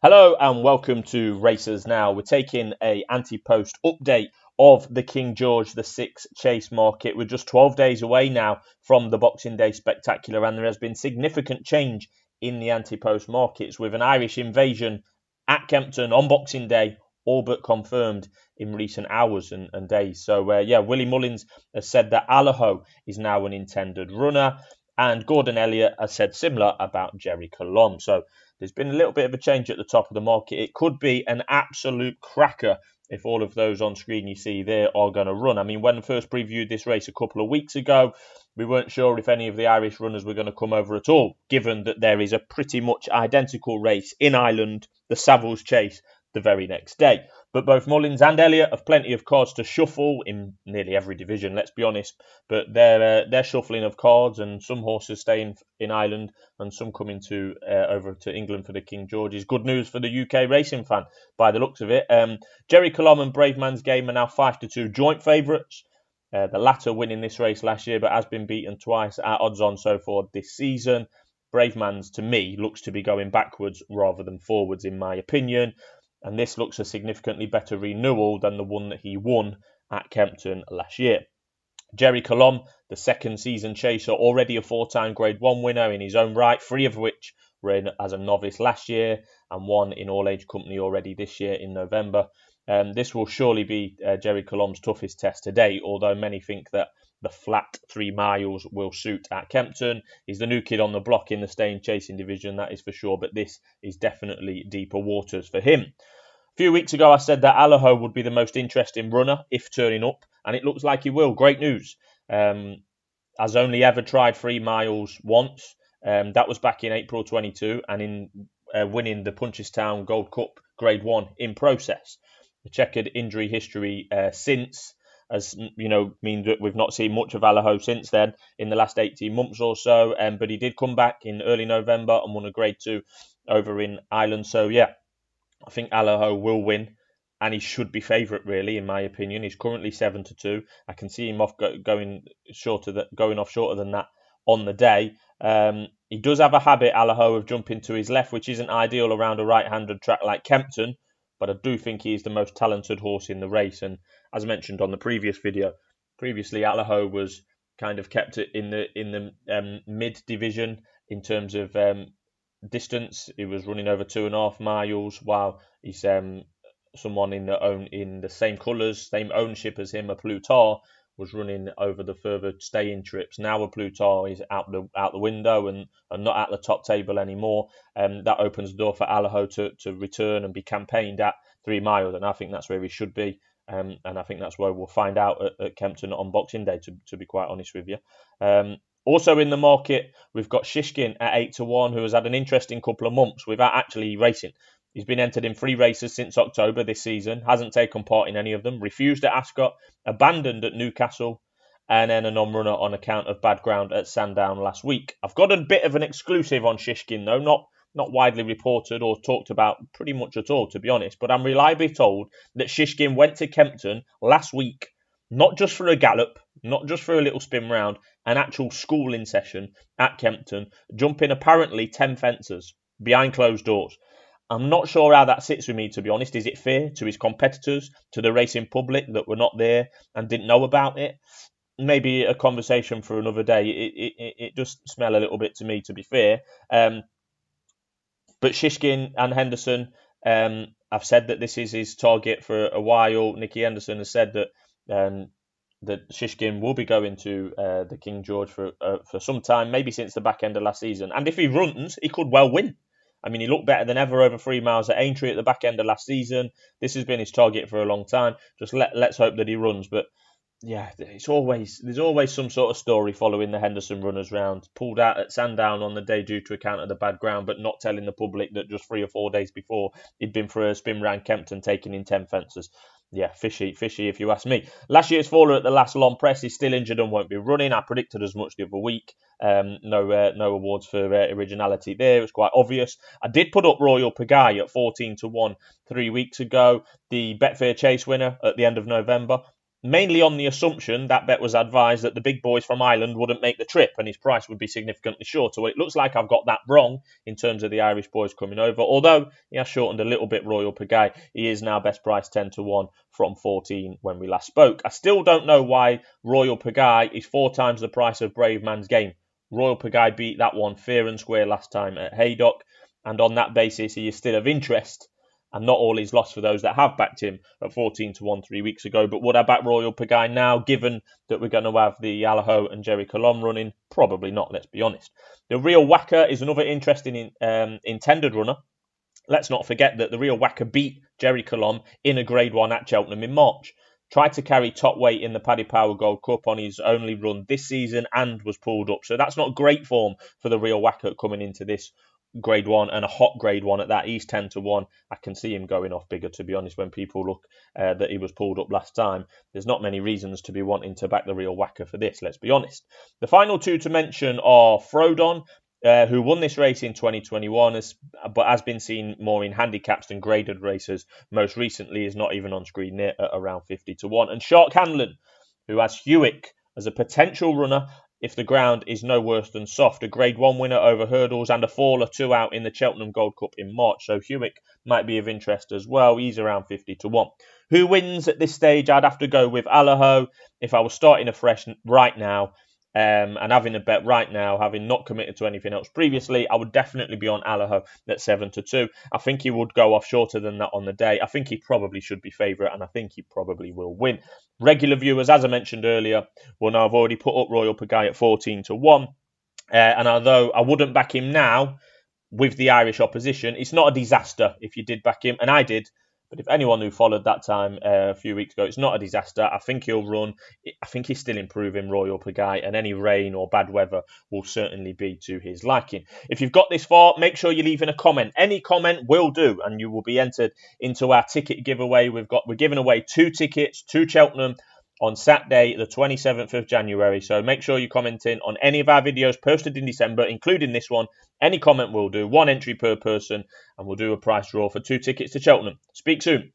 Hello and welcome to Racers Now. We're taking a anti-post update of the King George VI chase market. We're just 12 days away now from the Boxing Day Spectacular, and there has been significant change in the anti-post markets with an Irish invasion at Kempton on Boxing Day all but confirmed in recent hours and days. So Willie Mullins has said that Alaho is now an intended runner, and Gordon Elliott has said similar about Jerry Colomb. So there's been a little bit of a change at the top of the market. It could be an absolute cracker if all of those on screen you see there are going to run. I mean, when I first previewed this race a couple of weeks ago, we weren't sure if any of the Irish runners were going to come over at all, given that there is a pretty much identical race in Ireland, the Savills Chase, the very next day. But both Mullins and Elliott have plenty of cards to shuffle in nearly every division, let's be honest. But they're shuffling of cards, and some horses staying in Ireland and some coming to over to England for the King George is good news for the UK racing fan, by the looks of it. Jerry Colomb and Brave Man's Game are now 5-2 joint favourites. The latter winning this race last year, but has been beaten twice at odds on so far this season. Brave Man's, to me, looks to be going backwards rather than forwards, in my opinion. And this looks a significantly better renewal than the one that he won at Kempton last year. Jerry Colomb, the second season chaser, already a four-time Grade 1 winner in his own right, three of which were in as a novice last year and one in all-age company already this year in November. This will surely be Jerry Colomb's toughest test to date, although many think that the flat 3 miles will suit at Kempton. He's the new kid on the block in the staying chasing division, that is for sure, but this is definitely deeper waters for him. A few weeks ago, I said that Alaho would be the most interesting runner if turning up, and it looks like he will. Great news. Has only ever tried 3 miles once. That was back in April 22, and in winning the Punchestown Gold Cup Grade 1 in process. The checkered injury history since has, mean that we've not seen much of Alaho since then in the last 18 months or so. But he did come back in early November and won a Grade 2 over in Ireland. So, I think Alaho will win, and he should be favourite, really, in my opinion. He's currently 7-2. I can see him going off shorter than that on the day. He does have a habit, Alaho, of jumping to his left, which isn't ideal around a right-handed track like Kempton, but I do think he is the most talented horse in the race. And as mentioned on the previous video, previously Alaho was kind of kept in the mid division in terms of distance. He was running over 2.5 miles, while he's someone in the same colours, same ownership as him, a Plutar, was running over the further stay-in trips. Now a Plutar is out the window and not at the top table anymore. That opens the door for Alaho to return and be campaigned at 3 miles, and I think that's where he should be. And I think that's where we'll find out at Kempton on Boxing Day, to be quite honest with you. Also in the market, we've got Shishkin at 8-1, who has had an interesting couple of months without actually racing. He's been entered in 3 races since October this season, hasn't taken part in any of them, refused at Ascot, abandoned at Newcastle, and then a non-runner on account of bad ground at Sandown last week. I've got a bit of an exclusive on Shishkin, though, not widely reported or talked about pretty much at all, to be honest, but I'm reliably told that Shishkin went to Kempton last week, not just for a gallop, not just for a little spin round, an actual schooling session at Kempton, jumping apparently 10 fences behind closed doors. I'm not sure how that sits with me, to be honest. Is it fair to his competitors, to the racing public that were not there and didn't know about it? Maybe a conversation for another day. It does smell a little bit to me, to be fair. But Shishkin and Henderson have said that this is his target for a while. Nicky Henderson has said that Shishkin will be going to the King George for some time, maybe since the back end of last season. And if he runs, he could well win. I mean, he looked better than ever over 3 miles at Aintree at the back end of last season. This has been his target for a long time. Just let's hope that he runs. But yeah, there's always some sort of story following the Henderson runners round. Pulled out at Sandown on the day due to account of the bad ground, but not telling the public that just 3 or 4 days before he'd been for a spin round Kempton, taking in 10 fences. Yeah, fishy if you ask me. Last year's faller at the last long press is still injured and won't be running. I predicted as much the other week. No awards for originality there. It was quite obvious. I did put up Royal Pagaille at 14-1 3 weeks ago. The Betfair Chase winner at the end of November. mainly on the assumption that bet was advised that the big boys from Ireland wouldn't make the trip and his price would be significantly shorter. Well, it looks like I've got that wrong in terms of the Irish boys coming over. Although he has shortened a little bit, Royal Pagaille, he is now best price 10-1 from 14 when we last spoke. I still don't know why Royal Pagaille is 4 times the price of Brave Man's Game. Royal Pagaille beat that one fair and square last time at Haydock, and on that basis he is still of interest. And not all is lost for those that have backed him at 14-1 3 weeks ago. But would I back Royal Pagaille now, given that we're going to have the Alaho and Jerry Colomb running? Probably not, let's be honest. The Real Wacker is another interesting intended runner. Let's not forget that the Real Wacker beat Jerry Colomb in a Grade 1 at Cheltenham in March. Tried to carry top weight in the Paddy Power Gold Cup on his only run this season and was pulled up. So that's not great form for the Real Wacker coming into this Grade 1 and a hot Grade 1 at that. He's 10-1. I can see him going off bigger, to be honest, when people look that he was pulled up last time. There's not many reasons to be wanting to back the Real Wacker for this, let's be honest. The final two to mention are Frodon, who won this race in 2021, but has been seen more in handicaps than graded races. Most recently is not even on screen near at around 50-1. And Shark Hanlon, who has Hewick as a potential runner if the ground is no worse than soft. A Grade 1 winner over hurdles and a faller 2 out in the Cheltenham Gold Cup in March. So Hewick might be of interest as well. He's around 50-1. Who wins at this stage? I'd have to go with Alaho if I was starting afresh right now. And having a bet right now, having not committed to anything else previously, I would definitely be on Alaho at 7-2. I think he would go off shorter than that on the day. I think he probably should be favourite, and I think he probably will win. Regular viewers, as I mentioned earlier, will know I've already put up Royal Pagaille at 14-1. And although I wouldn't back him now with the Irish opposition, it's not a disaster if you did back him, and I did. But if anyone who followed that time a few weeks ago, it's not a disaster. I think he'll run. I think he's still improving, Royal Pagaille, and any rain or bad weather will certainly be to his liking. If you've got this far, make sure you leave in a comment. Any comment will do, and you will be entered into our ticket giveaway. We're giving away 2 tickets to Cheltenham on Saturday, the 27th of January. So make sure you comment in on any of our videos posted in December, including this one. Any comment will do. 1 entry per person, and we'll do a prize draw for 2 tickets to Cheltenham. Speak soon.